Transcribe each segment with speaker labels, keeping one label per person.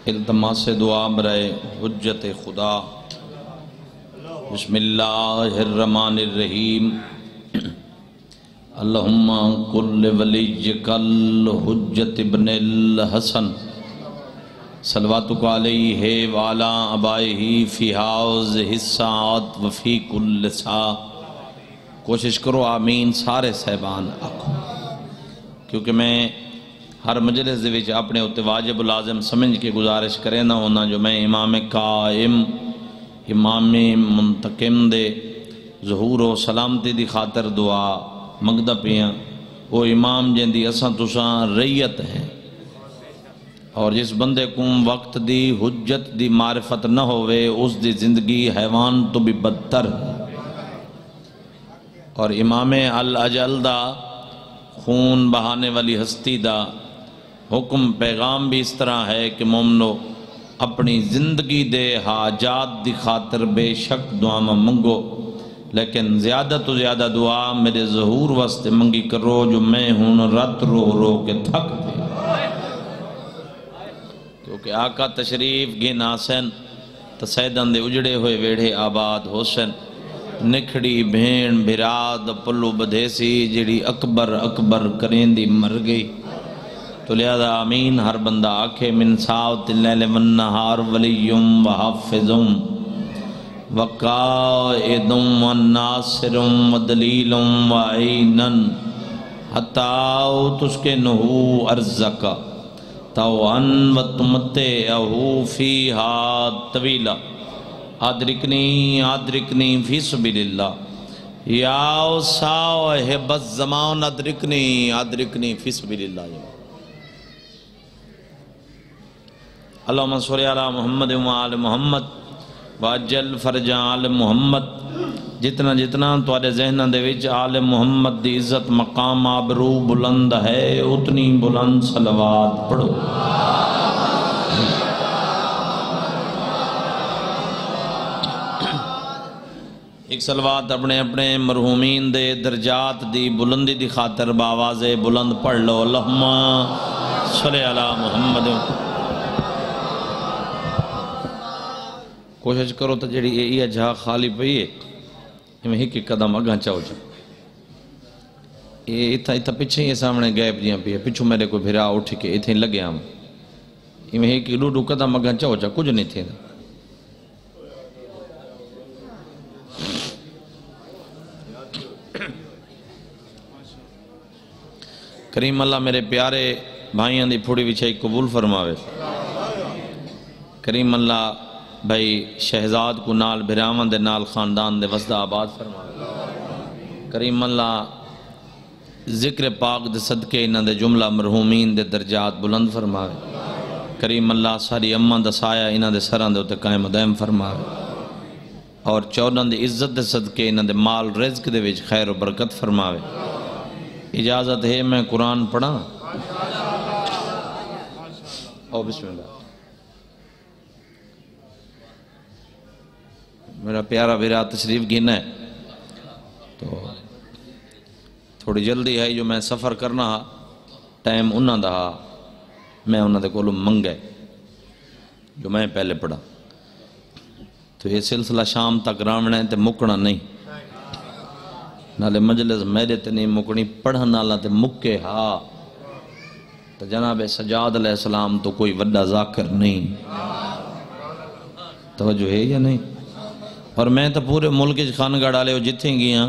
Speaker 1: التماس دعا برائے حجت خدا۔ بسم اللہ الرحمن الرحیم۔ اللہم کل ولیجک الحجت ابن الحسن صلواتک علیہ وعلا ابائہ فی حوض الساعات وفی کل ساعہ۔ کوشش کرو آمین سارے صاحبان آکھو، کیونکہ میں ہر مجلس دے وچ اپنے اتے واجب لازم سمجھ کے گزارش کرے نہ ہونا جو میں امام قائم امام منتقم دے ظہور و سلامتی دی خاطر دعا منگدا پیاں۔ وہ امام جن دی اساں تساں ریت ہے، اور جس بندے کو وقت دی حجت دی معرفت نہ ہوئے اس دی زندگی حیوان تو بھی بدتر ہے۔ اور امام الاجل دا خون بہانے والی ہستی دا حکم پیغام بھی اس طرح ہے کہ مومنو اپنی زندگی دے حاجات دی خاطر بے شک دعا منگو، لیکن زیادہ تو زیادہ دعا میرے ظہور واسطے منگی کرو جو میں ہوں رت رو رو کے تھک دے، کیونکہ آقا تشریف گن آسن تو سیدان دے اجڑے ہوئے ویڑھے آباد حسن نکھڑی بھین بھراد پلو بدھیسی جڑی اکبر اکبر کریں دی مر گئی۔ تو لہذا آمین ہر بندہ آکھے من ساعت اللیل والنہار ولیم وحافظم وقائدم وناصرم ودلیلم وعینن حتیٰ تسکنہو ارزکا توان وتمتعہو فیہا طویلا آدرکنی فی سبیل اللہ یا صاحب الزمان آدرکنی فی سبیل اللہ۔ اللہم صلی علی محمد وآل محمد واجل فرج آل محمد۔ جتنا جتنا تواڈے ذہناں دے وچ آل محمد دی عزت مقام آبرو بلند ہے اتنی بلند صلوات پڑھو۔ ایک صلوات اپنے اپنے مرحومین دے درجات دی بلندی دی خاطر باواز بلند پڑھ لو۔ اللہم صلی علی محمد۔ کوشش کرو تو جڑی یہ جہاں خالی پئی ہے میں ایک قدم اگاں چاہو جا، یہ اتھا پچھے ہی سامنے گیپ جیاں پئی ہے، پچھو میرے کو بھرا اٹھ کے اتھے لگے ہم میں ایک ڈوڈو قدم اگاں چاہو جا، کچھ نہیں تھے۔ کریم اللہ میرے پیارے بھائیاں دی پھوڑی وچھائی قبول فرماوے۔ کریم اللہ بھائی شہزاد کو نال بھراوان دے نال خاندان دے وسدہ آباد فرماوے۔ کریم اللہ ذکر پاک دے صدقے انہاں دے جملہ مرحومین دے درجات بلند فرماوے۔ کریم اللہ ساری اماں دا سایہ انہاں دے سران دے اتے قائم و دائم فرماوے، اور چودہ دے عزت دے صدقے انہاں دے مال رزق دے وچ خیر و برکت فرماوے۔ اجازت ہے میں قرآن پڑھا او بسم اللہ۔ میرا پیارا بھیرا تشریف گھنا ہے تو تھوڑی جلدی ہے جو میں سفر کرنا ہا ٹائم انہاں دا ہا میں انہاں دے کولوں منگے جو میں پہلے پڑھا تو یہ سلسلہ شام تک رامنا ہے تے مکنا نہیں، نالے مجلس میرے تے نہیں مکنی پڑھن والا تے مکے ہا تو جناب سجاد علیہ السلام تو کوئی وڈا ذاکر نہیں، توجہ ہے یا نہیں؟ اور میں تو پورے ملک خانگاہ ڈالے ہو جتھیں گیا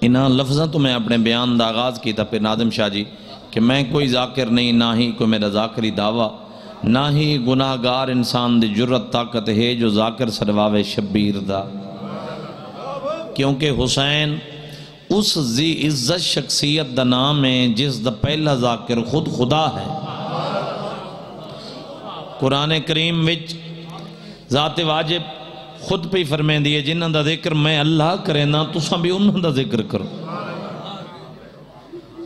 Speaker 1: انہاں لفظاں تو میں اپنے بیان دا آغاز کی تھا پھر ناظم شاہ جی کہ میں کوئی ذاکر نہیں، نہ ہی کوئی میرا ذاکری دعویٰ، نہ ہی گناہگار انسان دی جرت طاقت ہے جو ذاکر سرواوے شبیر دا، کیونکہ حسین اس ذی عزت شخصیت دا نام ہے جس دا پہلا ذاکر خود خدا ہے۔ قرآن کریم وچ ذات واجب خود پہ فرمائیں دیئے جنہاں دا ذکر میں اللہ کرے نا تو ساں بھی انہاں دا ذکر کرو۔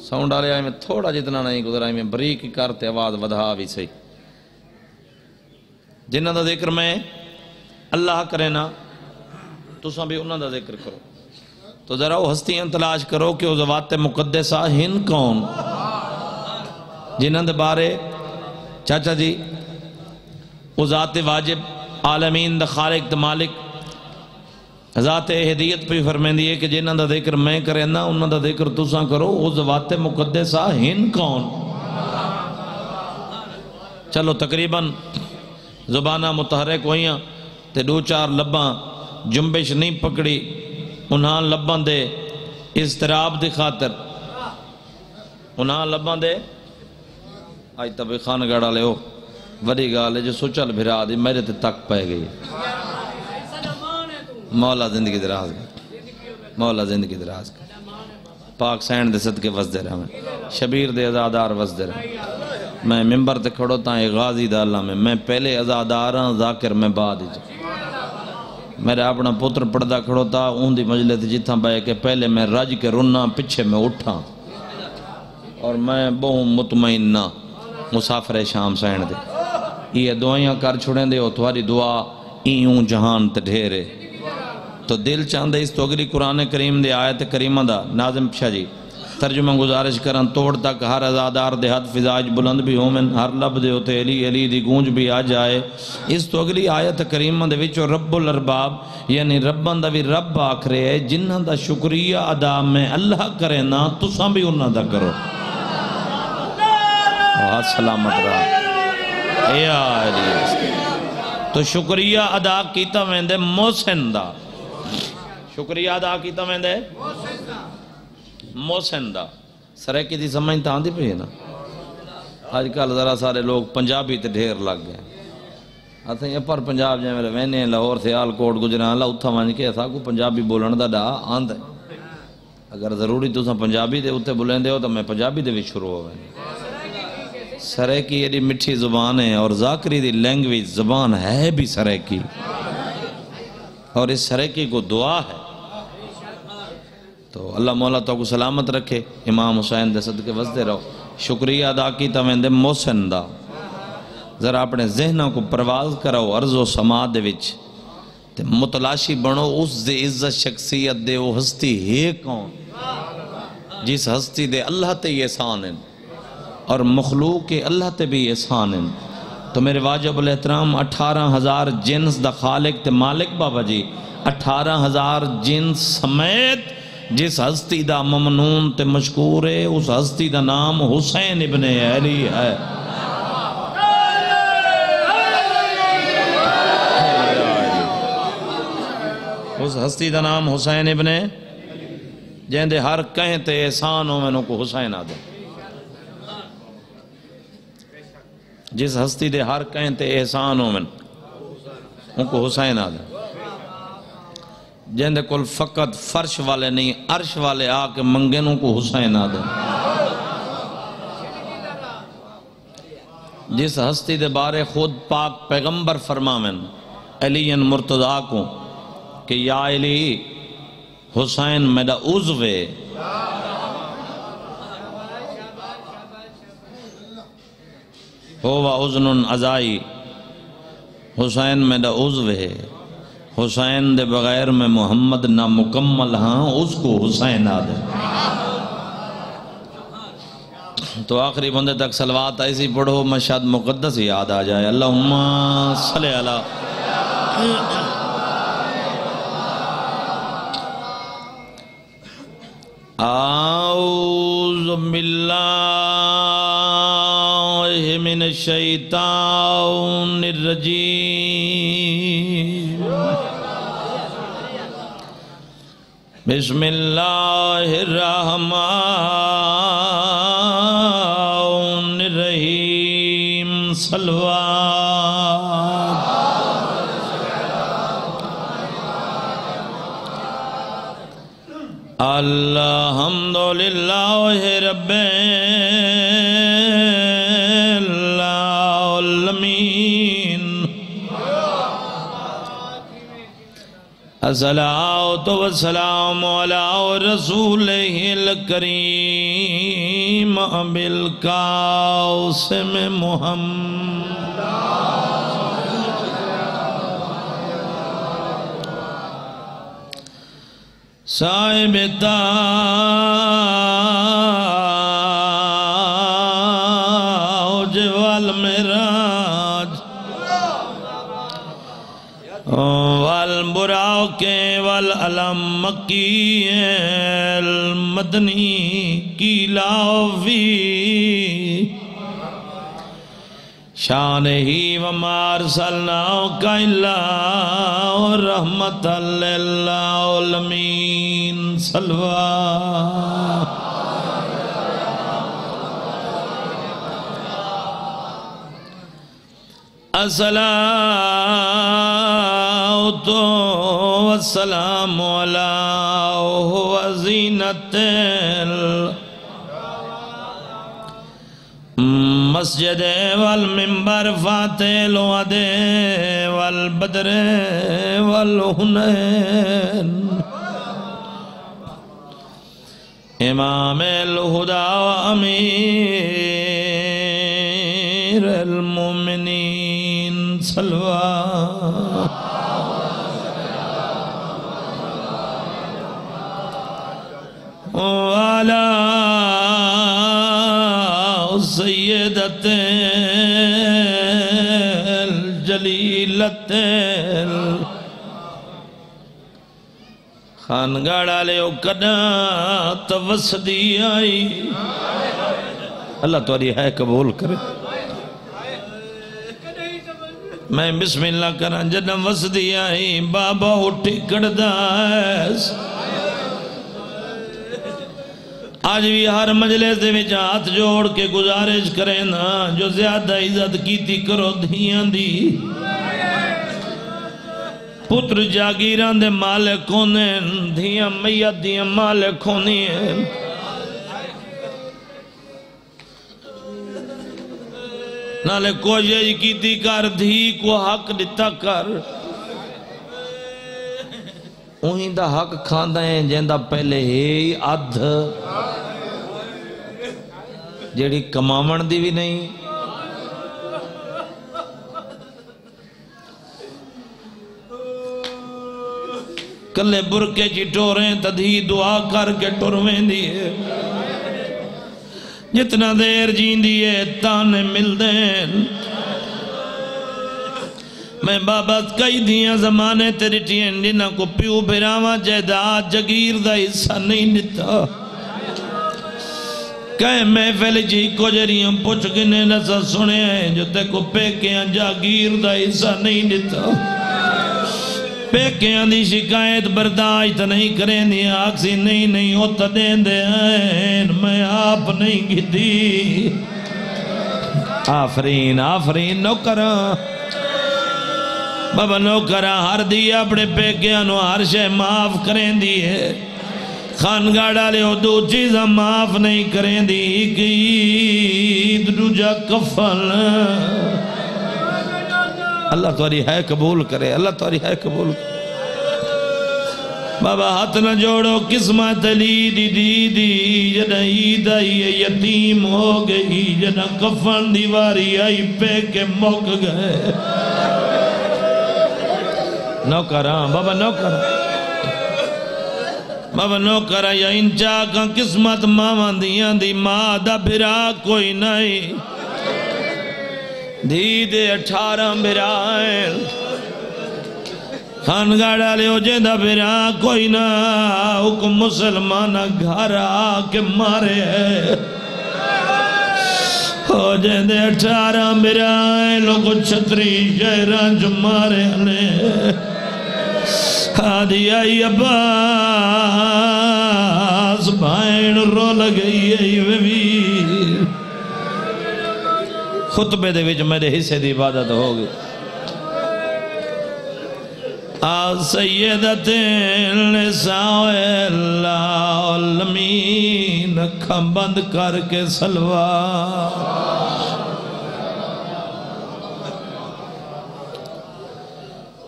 Speaker 1: ساؤنڈ آلے آئے میں تھوڑا جتنا نہیں گزر آئے میں بریک کرتے آواز ودھا بھی صحیح۔ جنہاں دا ذکر میں اللہ کرے نا تو ساں بھی انہاں دا ذکر کرو۔ تو ذرا وہ ہستیاں تلاش کرو کہ وہ ذوات مقدسہ ہن کون جنہاں دے بارے چاچا جی وہ ذات واجب عالمین دا خالق دا مالک ذات ہدیت پہ فرمائندی ہے کہ جنہاں دا ذکر میں کرے نا انہاں دا ذکر تساں کرو وہ ذوات مقدسہ ہن کون. چلو تقریباً زبانہ متحرک ہوئیاں تے دو چار لباں جنبش نہیں پکڑی انہاں لباں دے اضطراب دی خاطر انہاں لباں دے آج تبھی خان گڑا لے ہو وڈی گال ہے جو سوچل بھرا دی میرے تے تک پہ گئی. مولا زندگی دراز کر مولا زندگی دراز کر پاک سین دے صدقے وزدے رہا میں شبیر دے ازادار وزدے رہا میں ممبر تے کھڑو تا غازی دا اللہ میں پہلے ازادار ہاں ذاکر میں بعد ہی میرا اپنا پتر پڑھدا کھڑو تا اون دی مجلس جتھاں بے کہ پہلے میں رج کے رنا پچھے میں اٹھا اور میں بہوں مطمئن نہ مسافر شام سین دے یہ دعائیاں کر چھوڑیں دے اور تمہاری دعا ایوں جہان تے ڈھیرے تو دل چاندے اس تو اگلی قرآن کریم دے آیت کریمہ دا ناظم شاہ جی ترجمہ گزارش کرن توڑ تک ہر ازادار دے حد فضاج بلند بھی ہو من ہر لب دے ہوتے علی علی دی گونج بھی آ جائے. اس تو اگلی آیت کریمہ دے وچو رب الارباب یعنی ربان دا بھی رب آکھ رہے ہے جنہاں دا شکریہ ادا میں اللہ کرے نا تساں بھی انہاں دا کرو. بہت سلامت رہا یا علی. تو شکریہ ادا کیتا ویندے محسن دا شکریہ ادا کیتا ویندے محسن دا سریکی دی سمجھتا آن دی پہ نا آج کل ذرا سارے لوگ پنجابی تے ڈھیر لگ گئے آتے ہیں پر پنجاب جائیں میرے وینے لاہور سیال کوٹ گجران اللہ اتھا مانج کے ایسا کو پنجابی بولن دا آن دے اگر ضروری تو ساں پنجابی دے اتھے بولیں دے ہو تو میں پنجابی دے بھی شروع ہو گئے. سریکی یہ مٹھی زبان ہے اور ذاکری دی لینگویج زبان ہے بھی سریکی اور اس سریکی کو دعا ہے. تو اللہ مولا تو کو سلامت رکھے. امام حسین دے صدقے وزدے رہو شکریہ ادا کی تمہیں محسن دا ذرا اپنے ذہنوں کو پرواز کرو عرض و سماع دے وچ تے متلاشی بنو اس دے عزت شخصیت دے وہ ہستی ہے کون جس ہستی دے اللہ تے احسان ہیں اور مخلوق کے اللہ تے بھی احسان ہیں. تو میرے واجب الاحترام 18,000 جنس دا خالق تے مالک بابا جی 18,000 جنس سمیت جس ہستی دا ممنون تے مشکور ہے اس ہستی دا نام حسین ابن علی ہے. اس ہستی دا نام حسین ابن جہاں دے ہر کہیں تے احسان ہو میں ان کو حسین آدھے جس ہستی دے ہر کہیں تے احسان ہو میں ان کو حسین آدھے جہاں دے کل فقط فرش والے نہیں عرش والے آکے منگن ان کو حسین آدھے جس ہستی دے بارے خود پاک پیغمبر فرمامن علی مرتضیٰ کو کہ یا علی حسین میرا عضوے ہوا عزن عزائی حسین میرا عضوے حسین دے بغیر میں محمد نہ مکمل ہاں اس کو حسین آدھے. تو آخری بندے تک صلوات ایسی پڑھو مشہد مقدس یاد آ جائے. اللہم صلی علی اعوذ باللہ من الشیطان الرجیم بسم اللہ الرحمن الرحیم صلوات الحمدللہ رب العالمین الصلاۃ والسلام علی رسولہ الکریم بالقاسم محمد صاحب تاج والمراج والبراق والعلم مکی المدنی کی لاوی شان ہی وما ارسلناک الا رحمت للعالمین صلوات الصلاۃ والسلام علی وزینت مسجد والمنبر فاتح الوعد والبدر والحنین امام الہدی وامیر المومنین صلوات وعلی سیدت الجلیلت خانگاڑا لے کنا توسدی آئی اللہ تواری ہے قبول کرے میں بسم اللہ کرا جنم وسدی آئی بابا اٹھی کڑدا ہے آج بھی ہر مجلس دے وچ ہاتھ جوڑ کے گزارش کریں نا جو زیادہ عزت کیتی کرو دھیاں دی پتر جاگیران دے مالک ہونے دھیاں میت دیاں مالک ہونی ہیں نالے کوشش کیتی کر دھی کو حق دیتا کر انہیں دا حق کھاندہ ہیں جیندہ پہلے ہی ادھ جیڑی کمامن دی بھی نہیں کلے برکے چی ٹوریں تدھی دعا کر کے ٹورویں دیئے جتنا دیر جین دیئے تانے مل دیں میں بابا کئی دیاں زمانے تیری ٹین جنہ کو پیو بھراواں جیداد جگیر دا حصہ نہیں نتا کہے محفل جی کو جریاں پوچھ گنے نسا سنے ہیں جو تے کو پیکیاں جاگیر دا حصہ نہیں نتا پیکیاں دی شکایت برداشت نہیں کریں دی آکسی نہیں ہوتا دین دے ہیں میں آپ نہیں گھتی آفرین نوکرہ بابا نوکرہ ہر دی اپنے پیکیاں نو ہر شے معاف کریں دی ہے خانگاڑا لے ہو دو چیزاں معاف نہیں کریں دی عید دوجا کفن اللہ تواری ہے قبول کرے اللہ تواری ہے قبول کرے بابا ہاتھ نہ جوڑو قسمت لی دی جنہ عید آئی یتیم ہو گئی جنہ کفن دیواری آئی پہ کے موک گئے نوکران بابا نوکران بابا نوکرہ یا انچا کا قسمت ماں دیاں دی ماں دا بھرا کوئی نہیں دے 18 بھرائیں خانگاڑا لے ہو جے دا بھرا کوئی نہ حکم مسلمانہ گھر آکے مارے ہے ہو جے دے 18 بھرائیں لوگو چھتری شہران جو مارے ہنے آدھی آئی عباس بھائن رو لگئی آئی ویر خطبے دے وچ میرے حصے دی عبادت ہوگی سیدت النساء العالمین اکھاں بند کر کے سلوات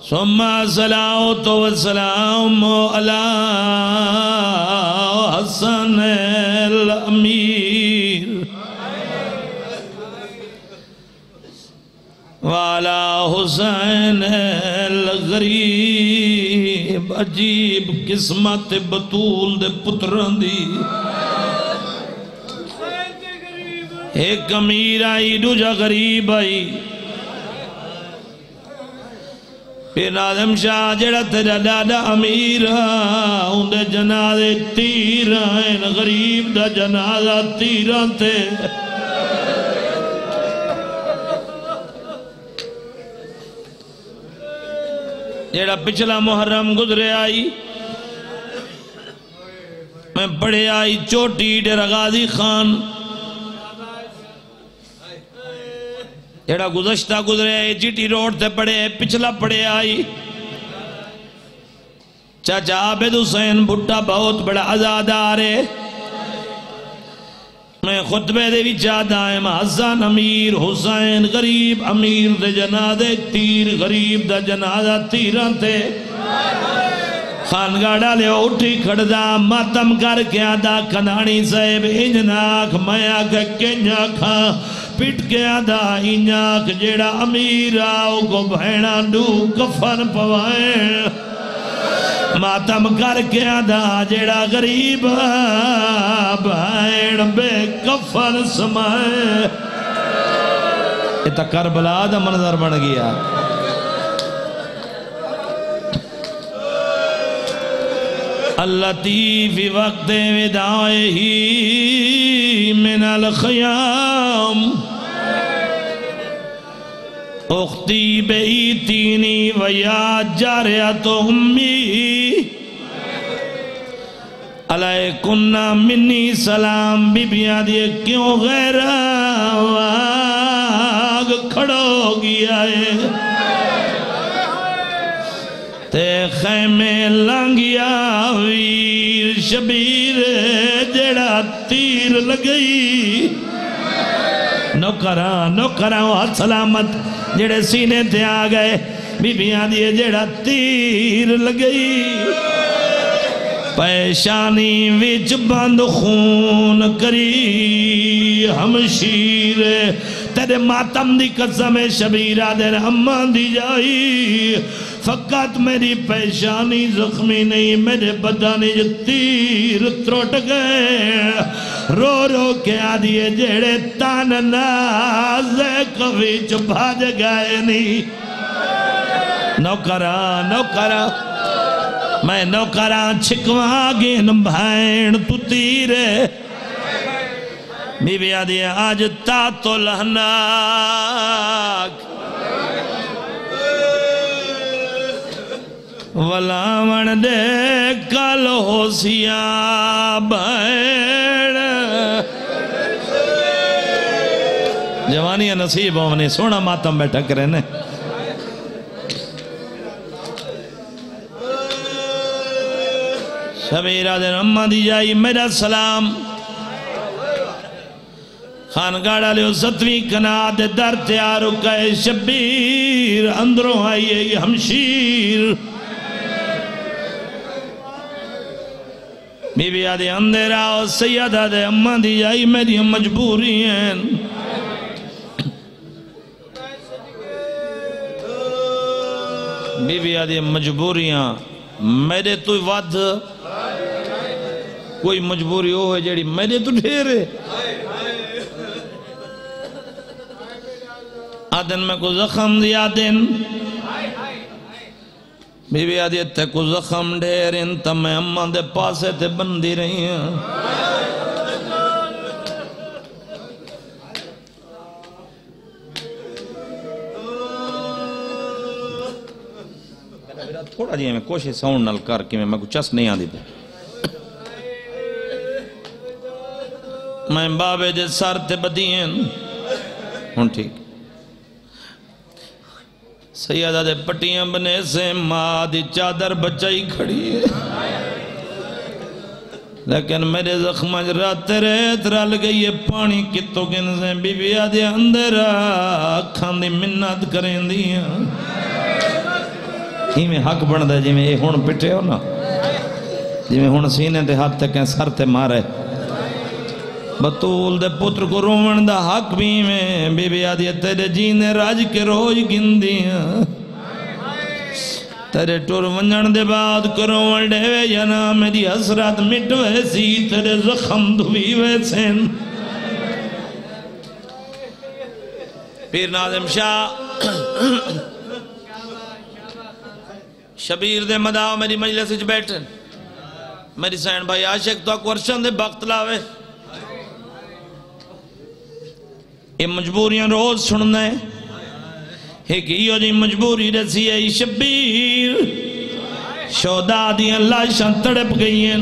Speaker 1: ثم صلاۃ والسلام علی حسن الامیر وعلی حسین الغریب عجیب قسمت بطول دے پتران دی ایک امیر آئی دوجا غریب آئی پھر ناظم شاہ جڑا تیرا دادا امیر اندے جنازے تیر آئیں غریب دا جنازہ تیران تے جڑا پچھلا محرم گزرے آئی میں پڑھے آئی چوٹی ڈیرہ غازی خان جڑا گزشتہ گزرے آئی جیٹی روڈ تے پڑھے پچھلا پڑھے آئی چاچا عابد حسین بھٹا بہت بڑا عزادار ہے میں خطبے دے بھی چاہتا ہے حسن امیر حسین غریب امیر دے جنازے تیر غریب دا جنازہ تیران تے خانگاڑا لے اٹھی کھڑدا ماتم کر کے آدھا کنانی صاحب انجناک میا کے کنجا کھا پٹ کے آدھا انجاک جیڑا امیر آؤ کو بھینا دو کفن پوائیں ماتم کر کے آدھا جیڑا غریب بھین بے کفن سمائے یہ تا کربلا دا منظر بن گیا اللتی فی وقت ودائے ہی من الخیام اختی بیتینی ویا جاریت امی علیکنہ منی سلام بی بیاں دیئے کیوں غیر آواگ کھڑو گیا ہے تے خیمے لانگیا ویر شبیر جڑا تیر لگئی نوکران ہاتھ سلامت جڑے سینے تے آگئے بی بیاں دیئے جڑا تیر لگئی پیشانی وچ بند خون کری ہمشیر تیرے ماتم دی قسم شبیرہ دے رحمان دی جائی فقط میری پیشانی زخمی نہیں میرے بدانی جو تیر تروٹ گئے رو رو کے آدھیے جیڑے تان نازے کبھی چپاج گئے نہیں نوکرا میں نوکرا چھکوا گین بھائن تو تیرے بی بی آدھیے آج تا تو لہناک ولاون دے کل ہو سیا بھائن جوانی نصیب ہونے سونا ماتم بیٹھا کرنے شبیرہ دن اممہ دی جائی میرا سلام خانگاڑا لیو ستویں کناد در تیارو کہے شبیر اندروں آئیے یہ ہمشیر بی بی آدھے اندر آؤ سیدہ دے اممہ دی جائی میری مجبوری ہیں بی بی آدھے مجبوریاں میرے تو ود کوئی مجبوری ہو ہے جیڑی میرے تو ڈھیرے آدن میں کو زخم دیا دن بی بی آدھی تے کو زخم ڈھیرن تا میں اممہ دے پاسے تے بندی رہی ہیں تھوڑا جی میں کوشش ساؤنڈ نل کر کے میں کو چس نہیں آدھی پہ میں بابے دے سار تے بدین ہون ٹھیک سیدہ دے پٹیاں بنے سے ماں دی چادر بچائی کھڑی ہے لیکن میرے زخمہ رات ریت رل گئی ہے پانی کتو گن سے بی بی آدھے اندر آکھاں دی منت کریں دیاں ہی میں حق بن دے جی میں یہ ہون پٹے ہو نا جی میں ہون سینے دے ہاتھ تکیں سر تے مارے بطول دے پتر کو رومن دا حق بھی میں بی بی آدھی تیرے جینے راج کے روج گندیاں تیرے ٹور ونجن دے بعد کرو وڈے وے یا نا میری حسرت مٹ ویسی تیرے زخم دھوی ویسن پیر ناظم شاہ شبیر دے مداو میری مجلس اچ بیٹھن میری سین بھائی عاشق تو اکورشن دے بخت لاوے یہ مجبوریاں روز سننا ہے ایک ایو جی مجبوری رسی ہے شبیر شہداء دیاں لاشاں تڑپ گئی ہیں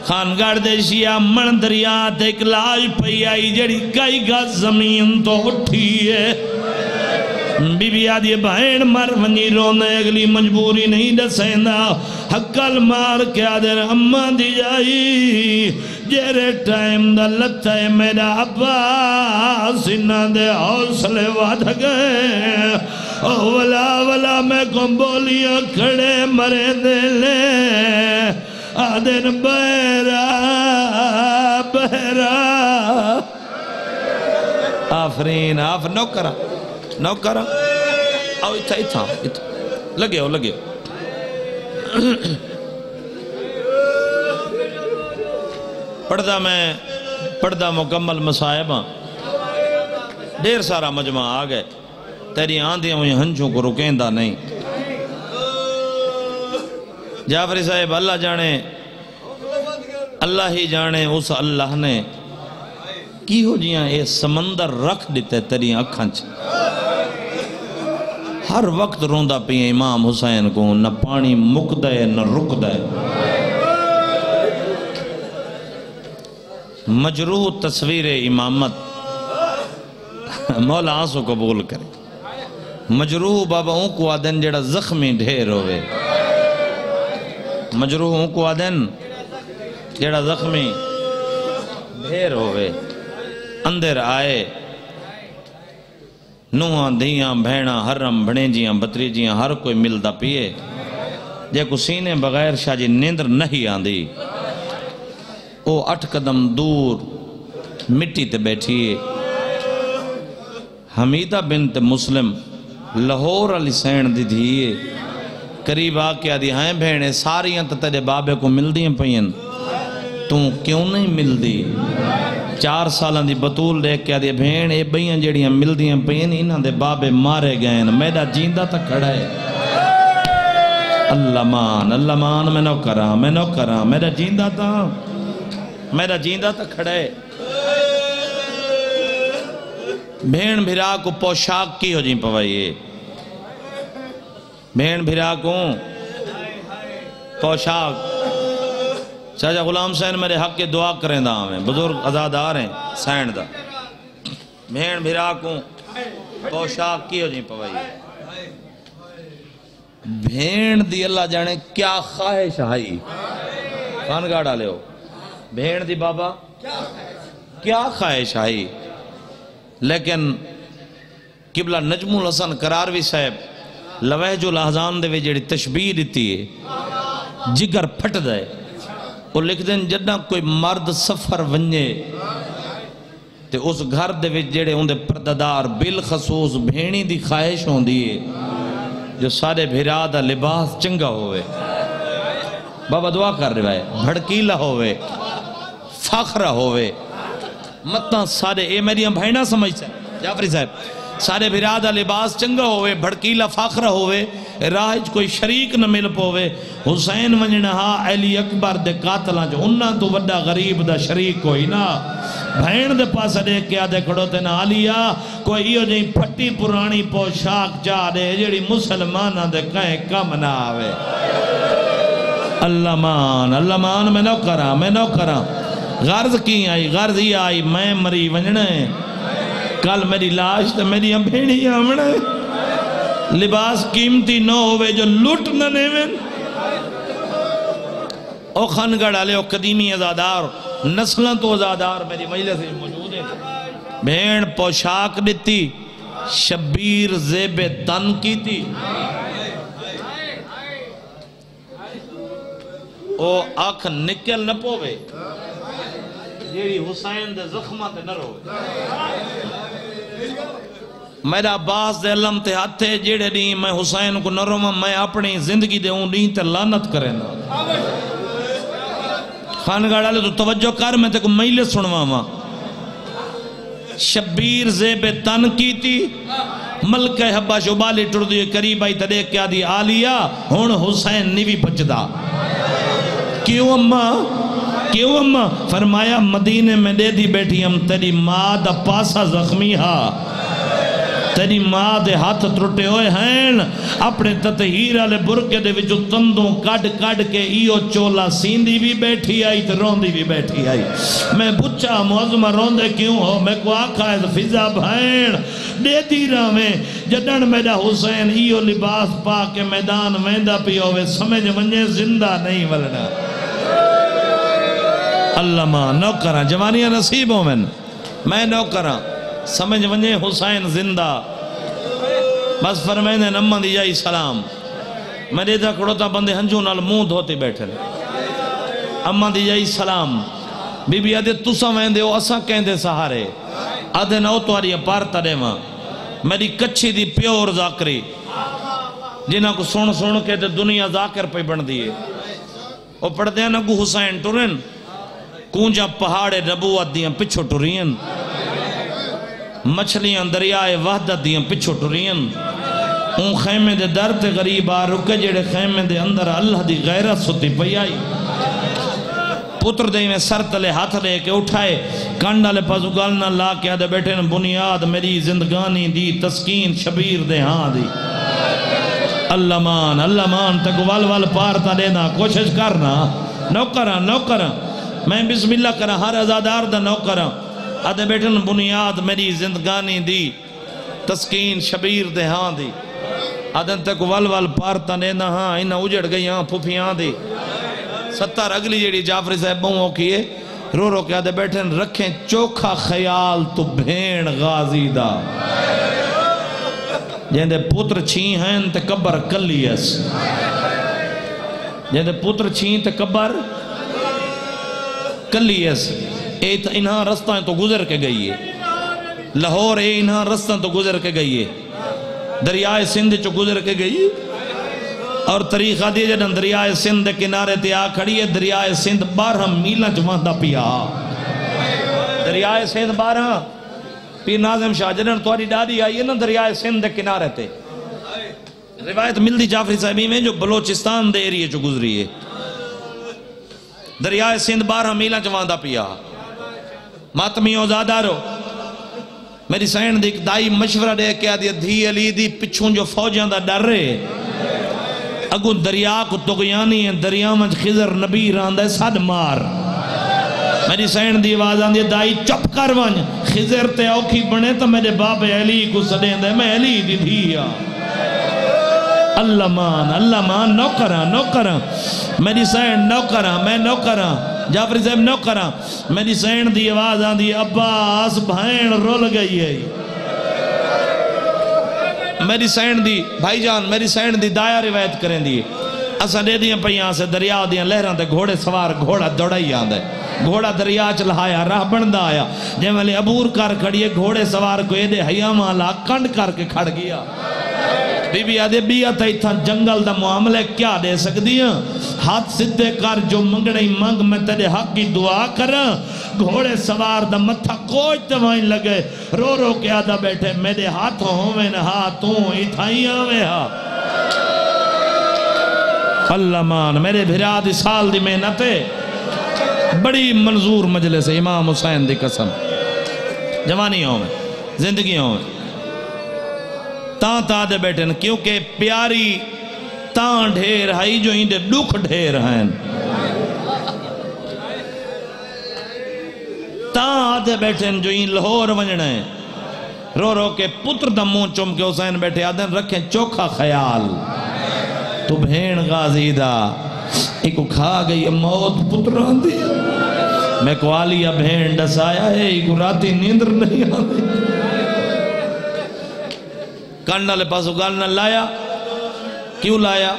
Speaker 1: خانگار دے شیعہ من دریا تے ایک لاش پئی آئی جڑی کئی گا زمین تو اٹھی ہے بی بی آدھی بہن مر ونی رونے اگلی مجبوری نہیں دسیندہ حقل مار کے آدھر اممہ دی جائی جیرے ٹائم دا لتا ہے میرا عباس انہ دے حوصلے وعد گئے ولا ولا میں کم بولیاں کھڑے مرے دے لے آدھن بہرا بہرا آفرین نوکرہ آو اتھا لگے ہو پڑھدا مکمل مصائبہ دیر سارا مجمع آگئے تیری آندھیاں ہوئی ہنچوں کو رکیندہ نہیں جعفری صاحب اللہ جانے اللہ ہی جانے اس اللہ نے کی ہو جیاں اے سمندر رکھ دیتے تیری اکھانچ ہر وقت روندہ پی امام حسین کو نہ پانی مک دے نہ رک دے مجروح تصویر امامت مولا آنسو قبول کرے مجروح بابا ہوں کو آدن جڑا زخمی ڈھیر ہوئے مجروح ہوں کو آدن جڑا زخمی ڈھیر ہوئے اندر آئے نوہاں دیاں بھیڑاں حرم بھڑیں جیاں بطری جیاں ہر کوئی ملدہ پیے جے کو سینے بغیر شاہ جی نیندر نہیں آندی او 8 قدم دور مٹی تے بیٹھیے حمیدہ بنت مسلم لاہور علی سین دی دھیئے قریب آکے آدھی ہائیں بھیڑیں ساریاں تا تیرے بابے کو مل دیاں پئین تو کیوں نہیں مل دی 4 سالان دی بطول دیکھ کے آدھی بھیڑ اے بھئیاں جڑیاں مل دیاں پئین انہاں دے بابے مارے گئے میرا جیندہ تا کھڑا ہے اللہ مان میں نو کراں میرا جیندہ تا کھڑا ہے بھیڑ بھیرا کو پوشاک کی ہو جیں پوائیے بھیڑ بھیرا کو پوشاک چاچا غلام سین میرے حق کے دعا کریں دا ہمیں بزرگ عزادار ہیں سین دا بھیڑ بھیرا کو پوشاک کی ہو جیں پوائیے بھیڑ دی اللہ جانے کیا خواہش آئی خانگاہ ڈالے ہو بھیڑ دی بابا کیا خواہش آئی لیکن قبلہ نجم الحسن قراروی صاحب لوحج الاحزان دے وے جڑی تشبیہ دیتی ہے جگر پھٹ دے وہ لکھ دیں جدہ کوئی مرد سفر ونجے تے اس گھر دے وے جڑے ہوندے پرددار بالخصوص بھیڑی دی خواہش ہوندی ہے جو سارے بھیرا دا لباس چنگا ہوئے بابا دعا کر رہا ہے بھڑکیلا ہوئے فاخرہ ہوئے متنا سارے اے میری بھائنہ سمجھتا ہے جعفری صاحب سارے بھیرا دا لباس چنگا ہوئے بھڑکیلا فاخرہ ہوئے راہج کوئی شریک نہ مل پوے حسین ونجنہا علی اکبر دے قاتلہ جو انہاں تو وڈا غریب دا شریک کوئی نا بھین دے پاس دیکھ کے آدھے کھڑو تے نا علیہ کوئی ایو جائیں پھٹی پرانی پوشاک جا دے جڑی مسلمانہ دے کہیں کم نہ آوے اللہ مان میں نو کراں غرض کی آئی غرض ہی آئی میں مری ونجنے کل میری لاش تے میری بھیڑی آمنے لباس قیمتی نہ ہوئے جو لٹ نہ نیوین او خانگڑھ آلے او قدیمی ازادار نسلیں تو ازادار میری مجلس میں موجود ہے بھیڑ پوشاک دیتی شبیر زیب تن کی تھی او آنکھ نکل نہ پوے جیڑی حسین دے زخمہ تے نہ روے میرا باس دے علم تے ہاتھے جیڑے نہیں میں حسین کو نہ روما میں اپنی زندگی دے ہوں نہیں تے لعنت کرے نا خانگاہ ڈالے تو توجہ کر میں تے کو میلے سنوا ماں شبیر زیب تن کی تھی ملکہ حبہ شبالی ٹر دیئے قریب آئی تدے کیا دی آلیا ہون حسین نیوی بچدا کیوں اممہ فرمایا مدینے میں دے دی بیٹھی ہم تیری ماں دا پاسا زخمی ہا تیری ماں دے ہاتھ ترٹے ہوئے ہیں اپنے تطہیر والے برکے دے وچوں تندوں کڈ کے ایو چولا سیندی بھی بیٹھی آئی تے روندی بھی بیٹھی آئی میں بچہ معظمہ روندے کیوں ہو میں کو آکھا ہے فضا بھین دے دی راویں جدن میرا حسین ایو لباس پا کے میدان ویندا پی ہوئے سمجھ ونجے زندہ نہیں ولنا اللہ ماں نو کراں جوانیاں نصیبوں میں نو کراں سمجھ ونجے حسین زندہ بس فرمائنے نمہ دی جائی سلام میں دیتا کڑوتا بندے ہنجوں نال منہ دھوتے بیٹھے اماں دی جائی سلام بی بی آدھے تسا ویندے ہو اسا کہندے سہارے آدھے نو تو آریا پارتا دے ماں میری کچھی دی پیور ذاکری جنہاں کو سن کے تے دنیا ذاکر پہ بن دیئے وہ پڑھتے ہیں نا کو حسین ٹورن کونجا پہاڑے نبوت دیاں پچھو ٹورین مچھلیاں دریائے وحدت دیاں پچھو ٹورین اون خیمے دے در تے غریب آ رکے جڑے خیمے دے اندر اللہ دی غیرت ستی پئی آئی پتر دے میں سر تلے ہاتھ لے کے اٹھائے کانڈا لے پاسو گالنا لا کے آدھے بیٹھے بنیاد میری زندگانی دی تسکین شبیر دے ہاں دی اللہ مان تک وال پارتا دینا کوشش کرنا نو کرنا میں بسم اللہ کرا ہر ازادار دا نو کرا آدھے بیٹھن بنیاد میری زندگانی دی تسکین شبیر دے ہاں دی آدھے تک وال پارتا دینا ہاں انہا اجڑ گئی ہاں پھوپیاں دی ستار اگلی جیڑی جعفری صاحب بہوں کیے رو کے آدھے بیٹھن رکھیں چوکھا خیال تو بھین غازی دا جہندے پتر چھیں ہیں تے قبر کلیس جہندے پتر چھیں تے قبر کلیس اے انہاں رستہ تو گزر کے گئی ہے لاہور اے انہاں رستہ تو گزر کے گئی ہے دریائے سندھ چو گزر کے گئی ہے اور طریقہ دیئے جنہاں دریائے سندھ کنارے تے آ کھڑی ہے دریائے سندھ 12 میلہ جواندہ پیا دریائے سندھ 12 پیر ناظم شاہ جنہاں تواری ڈاڈی آئی ہے نا دریائے سندھ کنارے تے روایت ملدی جعفری صاحبی میں جو بلوچستان دے ایریے چو گزری ہے دریائے سندھ 12 میلہ جواندہ پیا ماتمیوں زادارو میری سین دیکھ دائی مشورہ دے کے آدھی دھی علی دی پچھوں جو فوجاں دا ڈر رہے اگو دریا کو تغیانی ہے دریا مجھ خضر نبی راندہ ساد مار میری سین دی آواز آندھی دائی چپ کر ونج خضر تے اوکھی بنے تو میرے باپ علی کو سدین دے میں علی دی دھیا اللہ مان نو کرا میری سین نو کرا میں نو کرا جعفری صاحب نو کرا میری سین دی آواز آندھی عباس بھائن رول گئی ہے میری سین دی بھائی جان میری سین دی دایا روایت کریں دی اسا دے دیاں پہیاں سے دریا دیاں لہران تے گھوڑے سوار گھوڑا دوڑائی آندھے گھوڑا دریا چلہایا راہ بندہ آیا جے میں لے عبور کر کھڑیے گھوڑے سوار کو ایدے حیامہ لا کنڈ کر کے کھڑ گیا بی بی آدھے بیا تا اتھا جنگل دا معاملہ کیا دے سکدیاں ہاتھ سدھے کر جو منگڑی منگ میں تیرے حق کی دعا کر گھوڑے سوار دا متھا کوئی توائیں لگے رو کے آدھا بیٹھے میرے ہاتھوں ہوئے نہ ہاتھوں اتھائی آوے ہاں اللہ مان میرے بھراد سال دی محنتے بڑی منظور مجلس امام حسین دی قسم جوانیوں میں زندگیوں میں تاں دے بیٹھے کیونکہ پیاری تاں ڈھیر ہائی جو ہی دے ڈوکھ ڈھیر ہیں تاں دے بیٹھے جو ہی لاہور ونجنے رو کے پتر دا منہ چم کے حسین بیٹھے آدھیں رکھیں چوکھا خیال تو بھین غازی دا ایکو کھا گئی موت پتران دی میں کو آلیا بھین ڈسایا ہے ایکو راتی نیندر نہیں آدھی کانڈا لے پاسو گالنا لایا کیوں لایا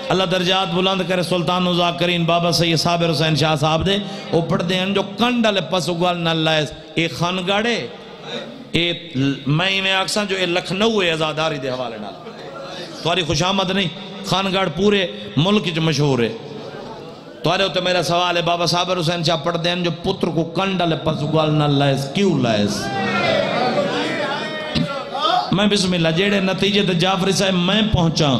Speaker 1: اللہ درجات بلند کرے سلطان ذاکرین بابا سید صابر حسین شاہ صاحب دے وہ پڑھ دے ہیں جو کانڈا لے پاسو گالنا لائے ایک خانگاڑے میں آکساں جو لکھنؤ ازاداری دے حوالے نال تواری خوشامد نہیں خانگاڑ پورے ملک جو مشہور ہے توارے ہوتے میرا سوال ہے بابا صابر حسین چاہ پڑھ دیں جو پتر کو کنڈل پسوگال نہ لائس کیوں لائس میں بسم اللہ جیڑے نتیجے تے جعفری صاحب میں پہنچا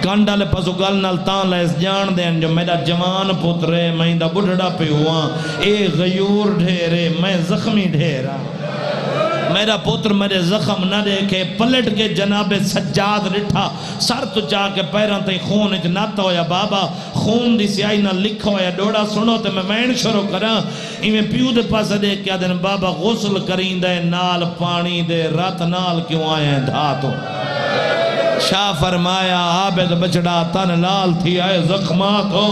Speaker 1: کنڈل پسوگال نال تاں لائس جان دیں جو میرا جوان پترے میں دا بڑھڑا پہ ہوا اے غیور ڈھیرے میں زخمی ڈھیرا میرا پتر میرے زخم نہ دیکھے پلٹ کے جناب سجاد رٹھا سر تو چاہ کے پیران تے خون اچ ناتا ہویا بابا خون دی سیائی نہ لکھا ہویا ڈوڑا سنو تے میں مین شروع کرا ایمیں پیو دے پاس دے کیا دن بابا غسل کرین دے نال پانی دے رات نال کیوں آئے ہیں دھاتو شاہ فرمایا عابد بچڑا تن لال تھی آئے زخمات ہو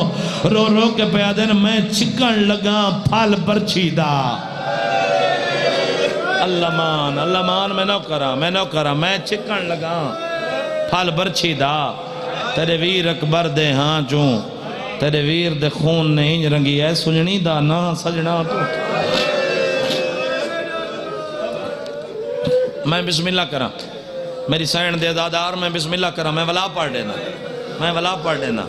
Speaker 1: رو رو کے پیا دن میں چکن لگا پھال برچی دا اللہ مان میں نو کرا میں چکن لگا پھال برچی دا تیرے ویر اکبر دے ہاں چوں تیرے ویر دے خون نہیں رنگی ہے سجنی دا نا سجنا تو میں بسم اللہ کرا میری سین دے دادار میں بسم اللہ کرا میں ولا پڑھ دینا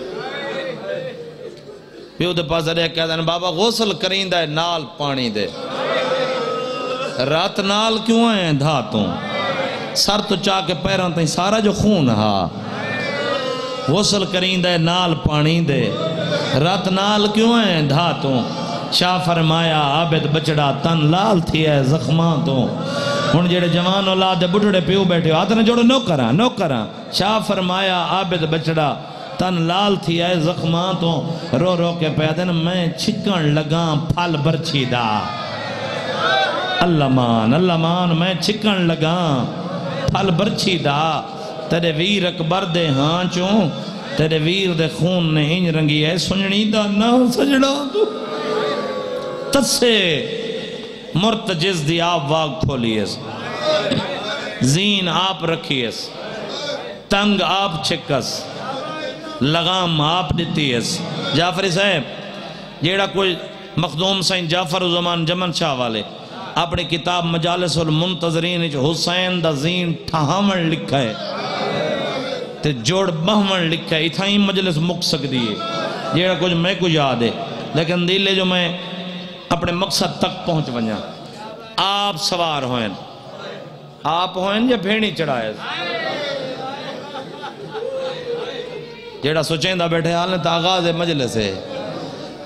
Speaker 1: پیو دے پاس دے کہہ دینا بابا غسل کرین دے نال پانی دے رات نال کیوں آئے دھاتوں سر تو چاہ کے پیران تھی سارا جو خون ہا غسل کرین دے نال پانی دے رات نال کیوں آئے دھاتوں شاہ فرمایا عابد بچڑا تن لال تھی ہے زخمان تو ہن جڑے جوان اولاد بڑھڑے پیو بیٹھے ہاتھ نے جوڑو نو کرا شاہ فرمایا عابد بچڑا تن لال تھی ہے زخمان تو رو رو کے پیدن میں چھکن لگا پھل برچی دا اللہ مان میں چھکن لگا پھل برچی دا تیرے ویر اکبر دے ہاں چوں تیرے ویر دے خون نے ہنج رنگی ہے سنجنی دا نا سجڑا تو تسے مرتجز دی آپ واگ کھولیس زین آپ رکھیس تنگ آپ چھکس لغام آپ دیتیس جعفری صاحب جیڑا کوئی مخدوم سائن جعفر زمان جمن شاہ والے اپنی کتاب مجالس المنتظرین حسین دا زین ٹھہامن لکھا ہے تے جوڑ بہمن لکھا ہے اتھائیں مجلس مک سک دیئے جیڑا کچھ میں کو یاد ہے لیکن دیلے جو میں اپنے مقصد تک پہنچ بنیا آپ سوار ہوئیں یا بھیڑی چڑھائے جیڑا سوچیں دا بیٹھے حال نے تا آغاز مجلس ہے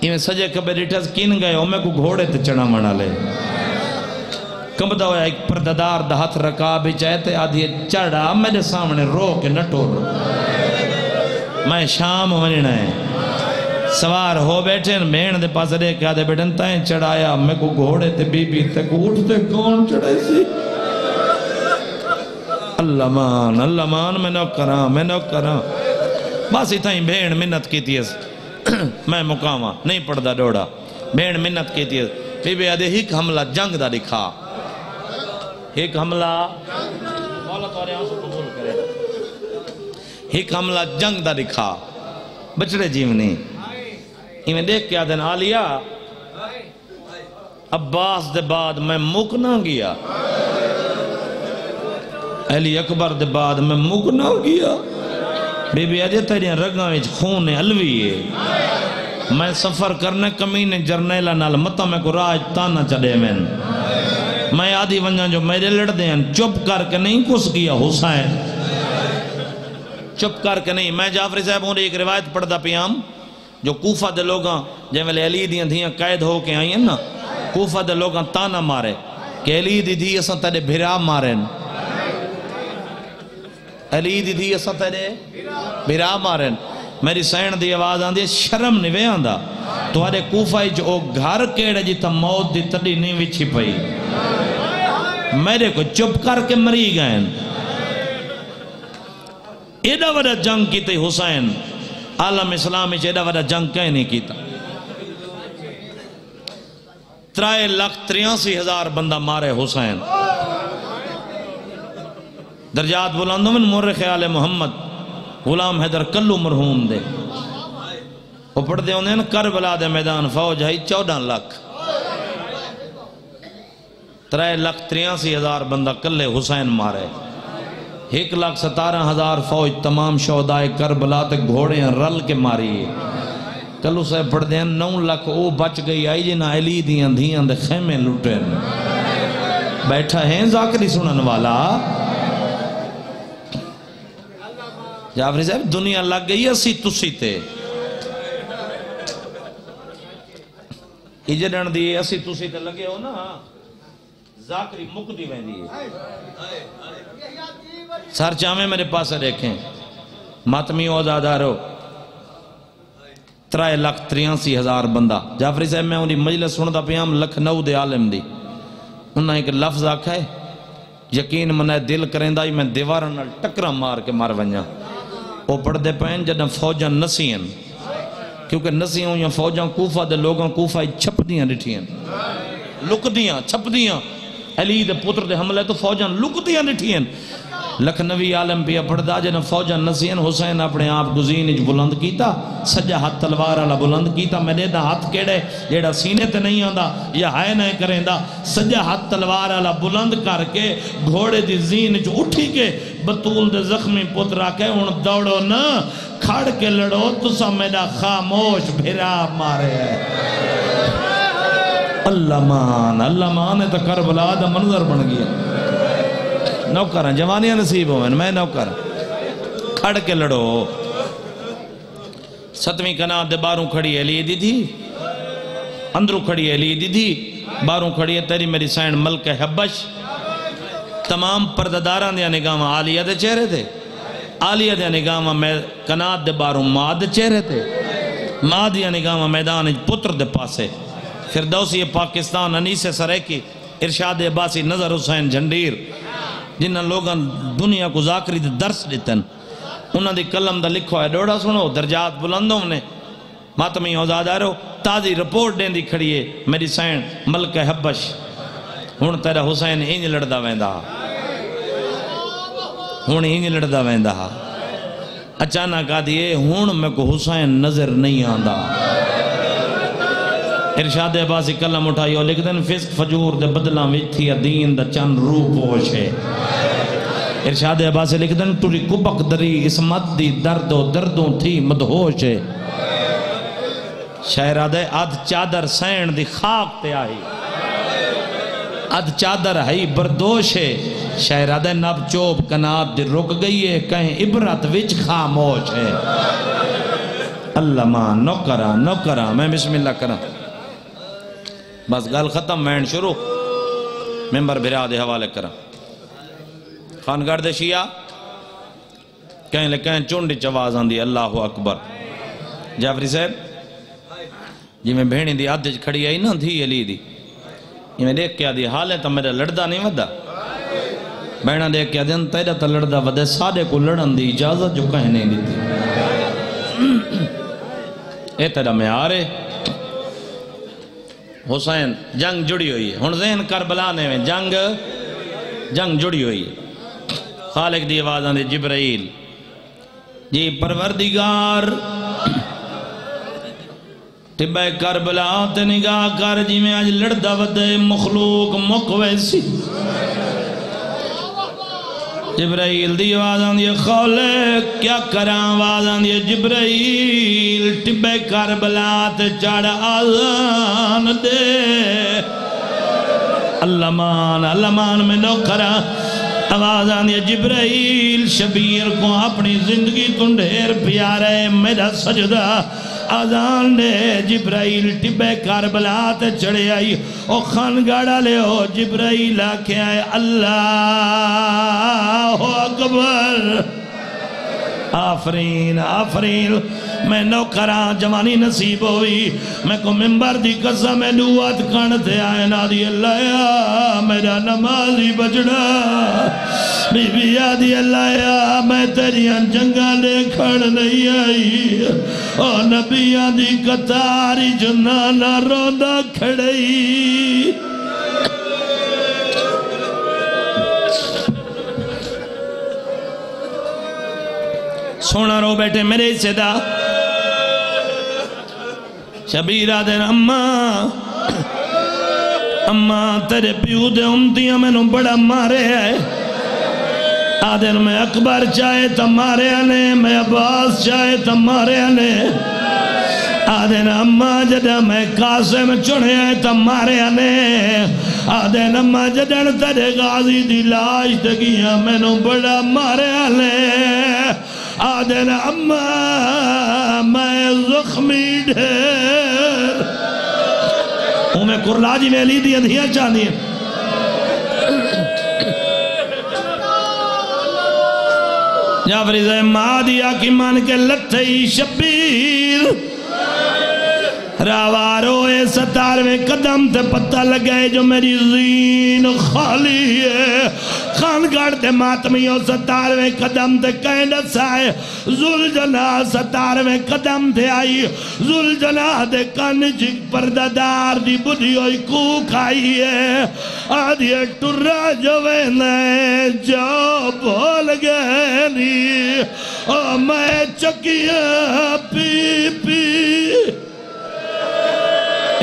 Speaker 1: میں سجے کبھے ریٹھس کین گئے ہو میں کو گھوڑے تے چڑھا منا لے کمبدا ہویا ایک پرددار دا ہاتھ رکا بھی چاہتے آدھی چڑھا میرے سامنے رو کے نٹو رو میں شام ونینا ہے سوار ہو بیٹھے بھین دے پاس دے کیا دے بیٹھن تائیں چڑھایا میں کو گھوڑے تے بی بی تے کو اٹھتے کون چڑھائی سی اللہ مان میں نو کرا بس ہی تائیں بھین منت کی تیز میں مقامہ نہیں پڑھ دا ڈوڑا بھین منت کی تیز بی بی آدھے ہیک حملہ جنگ دا دکھا ایک حملہ مولا توارے آنسو قبول کرے ایک حملہ جنگ دا دکھا بچڑے جیونی میں دیکھ کے آدھن آلیا عباس دے بعد میں مک نہ گیا علی اکبر دے بعد میں مک نہ گیا بی بی آدھے تیریاں رگاں وچ خون علوی ہے میں سفر کرنے کمینے جرنیلہ نال مطا میں کو راج تانا چڑے میں آدھی ونجا جو میرے لڑ دیں چپ کر کے نہیں کس گیا حسین چپ کر کے نہیں میں جعفری صاحب ہوں ایک روایت پڑھتا پیام جو کوفہ دے لوگاں جب میں علی دیاں دھیاں قید ہو کے آئیں نا کوفہ دے لوگاں تانا مارے کہ علی دی دھی اساں تیرے بھرا ماریں علی دی دھی اساں تیرے بھرا ماریں میری سین دی آواز آن دی شرم نہیں آندہ تو آرے کوفہ جو گھر کیڑے جی تا موت دی تڑی نہیں وچھی پئی میرے کو چپ کر کے مری گئے ایڈا وڈا جنگ کیتے حسین عالم اسلامی ایڈا وڈا جنگ کہیں نہیں کیتا 3,83,000 بندہ مارے حسین درجات بلندوں من مورخ آل محمد غلام حیدر کلو مرحوم دے وہ پڑھ دے انہیں کربلا دے میدان فوج ہے 14 لاکھ 3,83,000 بندہ کلے حسین مارے 1,17,000 فوج تمام شہدائے کربلا تے گھوڑے رل کے ماری کلو صاحب پڑھ دیں 9 لاکھ او بچ گئی آئی جنا علی دیاں دھیاں دے خیمے لٹیں بیٹھا ہیں ذاکری سنن والا جعفری صاحب دنیا لگ گئی اسی تسی تے اجڑن دی اسی تسی تے لگے ہو نا ذاکری مک دی ویندی ہے سر چاہمیں میرے پاس دیکھیں ماتمی عہدیدارو 3,83,000 بندہ جعفری صاحب میں انہی مجلس سنتا پیام لکھنؤ دے عالم دی انہاں ایک لفظ آکھا ہے یقین منہ دل کریں دائی میں دیوارن ٹکرہ مار کے مار ونجا وہ پڑھ دے پہن جدن فوجاں نسین کیونکہ نسیوں یا فوجاں کوفہ دے لوگاں کوفہ چھپ دیاں ڈٹھیاں لک دیاں چھپ دیاں علی دے پتر دے حملے تو فوجاں لک دیاں ڈٹھیاں لکھنوی عالم پیا پڑھدا جن فوجاں نسین حسین اپنے آپ گزین اچ بلند کیتا سجا ہاتھ تلوار والا بلند کیتا میں دے دا ہاتھ کیڑے جیڑا سینے تے نہیں آندا یا ہائے نہ کریں دا سجا ہاتھ تلوار والا بلند کر کے گھوڑے دی زین اچ اٹھی کے بطول دے زخمی پترا کے ان دوڑو نا کھڑ کے لڑو تسا میرا خاموش بھرا مارے ہے اللہ مان ہے تو کربلا دا منظر بن گیا نوکر ہیں جوانیاں نصیب ہوئے میں نوکر کھڑ کے لڑو 7ویں کنات دے باروں کھڑی علی دی تھی اندروں کھڑی علی دی تھی باروں کھڑی ہے تیری میری سائن ملک حبش تمام پردداران دیا نگاہ عالیہ دے چہرے تھے عالیہ دیا نگاہ میں کنات دے باروں ماں دے چہرے تھے ماں دیا نگاہ میدان پتر دے پاسے فردوسی پاکستان انیس سریکی ارشاد عباسی نظر حسین جھنڈیر جنہاں لوگاں دنیا کو ذاکری دے درس دیتن انہاں دی کلم دا لکھو ہے ڈوڑا سنو درجات بلندوں نے ماتمی عہدیدارو تازی رپورٹ دیں دی کھڑی ہے میری سائن ملک حبش ہون تیرا حسین انج لڑدا ویندہ ہون انج لڑدا ویندہ اچانک آدھیے ہون میں کو حسین نظر نہیں آندہ ارشاد عباسی کلم اٹھائیو لکھ دن فسق فجور دے بدلاں ویتھی دین دا چند روح پوش ہے ارشاد عباسی لکھ دن توری کبک دری اسمت دی درد و دردوں تھی مدہوش ہے شہرادے آدھ چادر سین دی خاک تے آئی آدھ چادر ہی بردوش ہے شہرادے نب چوب کناب دی رک گئی ہے کہیں عبرت وچ خاموش ہے اللہ ماں نوکرہ میں بسم اللہ کرا بس گل ختم مین شروع ممبر بھرا دے حوالے کرا خانگار دے شیعہ کہیں لکھیں چونڈی چواز آندی اللہ اکبر جعفری صاحب جی میں بھینی دی آدھج کھڑی آئی نا دھی علی دی یہ میں دیکھ کے آدھی حال ہے تو میرا لڑدا نہیں ودا بہنہ دیکھ کے آدھی تیرا تا لڑدا ودے سادے کو لڑن دی اجازت جو کہیں نہیں دیتی اے تیرا میں آرے حسین جنگ جڑی ہوئی ہے ہن ذہن کربلا نے میں جنگ جڑی ہوئی ہے خالق دی آواز آندے جبرائیل جی پروردگار طبع کربلا تے نگاہ کر جی میں آج لڑدا ودے مخلوق مقویسی جبرائیل دی آواز آندی ہے خالق کیا کراں آواز آندی ہے جبرائیل طبع کربلا تے چڑھ آزان دے اللہ مان میں نو کراں آواز آندی ہے جبرائیل شبیر کو اپنی زندگی تنڈیر پیارے میرا سجدہ آزان دے جبرائیل طبع کربلا تے چڑھے آئی او خانگاڑا لے ہو جبرائیل آکھے آئے اللہ اکبر آفرین میں نوکراں جوانی نصیب ہوئی میں کو ممبر دی قسم میں نوات کھانتے آئے نا دی اللہ یا میرا نمازی بجڑا بی بی آدھی اللہ یا میں تیریاں جنگا لے کھڑ نہیں آئی اور نبیاں دی قطاری جنانا روندہ کھڑئی سونا رو بیٹھے میرے صدا شبیرہ دن اماں
Speaker 2: اماں تیرے پیو دے امتیاں میں نو بڑا مارے ہے آدھن میں اکبر چاہے تا مارے آنے میں عباس چاہے تا مارے آنے آدھن اماں جدہ میں قاسم چنے آئے تا مارے آنے آدھن اماں جدہ تیرے غازی دی لاش دگیاں میں نو بڑا مارے آنے آدھن اماں میں زخمی ڈھیر میں کرلاجی میں لی دیا دیا چاہ دیا جعفری سے ماں دیا کی مان کے لتھئی شبیر راواروے 17ویں قدم تے پتہ لگے جو میری زین خالی ہے خانگڑ تے ماتمیوں 17ویں قدم تے کہیں نسائے زلجناح 17ویں قدم تے آئی زلجناح دے کنجک پرددار دی بدھی ہوئی کوک آئی ہے آدھیے ٹرہ جو وینے جو بھول گئے نی او میں چکیاں پی پی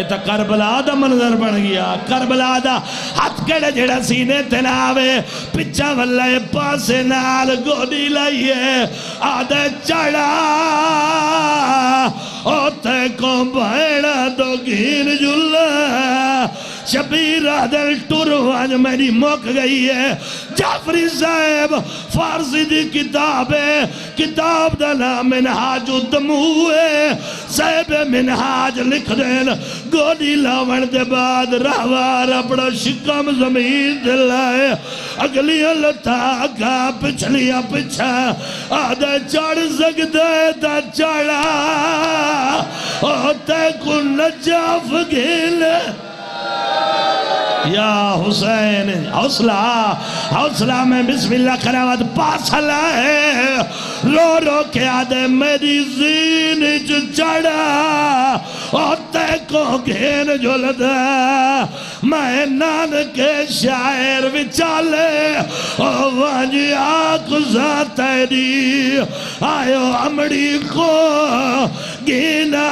Speaker 2: تا کربلا دا منظر بن گیا کربلا دا ہاتھ کڑے جڑا سینے تناوے پچھا واللہ پاسے نال گوڑی لائیے آدھے چڑھا اوتے کو بھیڑا دو گین جلہ شبیر دل ٹرواج میری موک گئی ہے جعفری صاحب فارسی دی کتاب ہے کتاب دا نام منہاج الدموے صاحب منہاج لکھ دین گوڑی لاون دے بعد راوار اپنا شکم زمین دلائے اگلی لتا اگا پچھلیا پچھا آدھے چڑھ سکتے تا چڑھا اوتے کو نجاف گھیلے یا حسین حوصلہ میں بسم اللہ کراوات پاس لائے رو رو کے آدھے میری زین جو چڑھا اوتے کو گھین جو لدا میں نان کے شاعر وچالے وانجی آکو ذات تیری آئیو امڑی کو گینا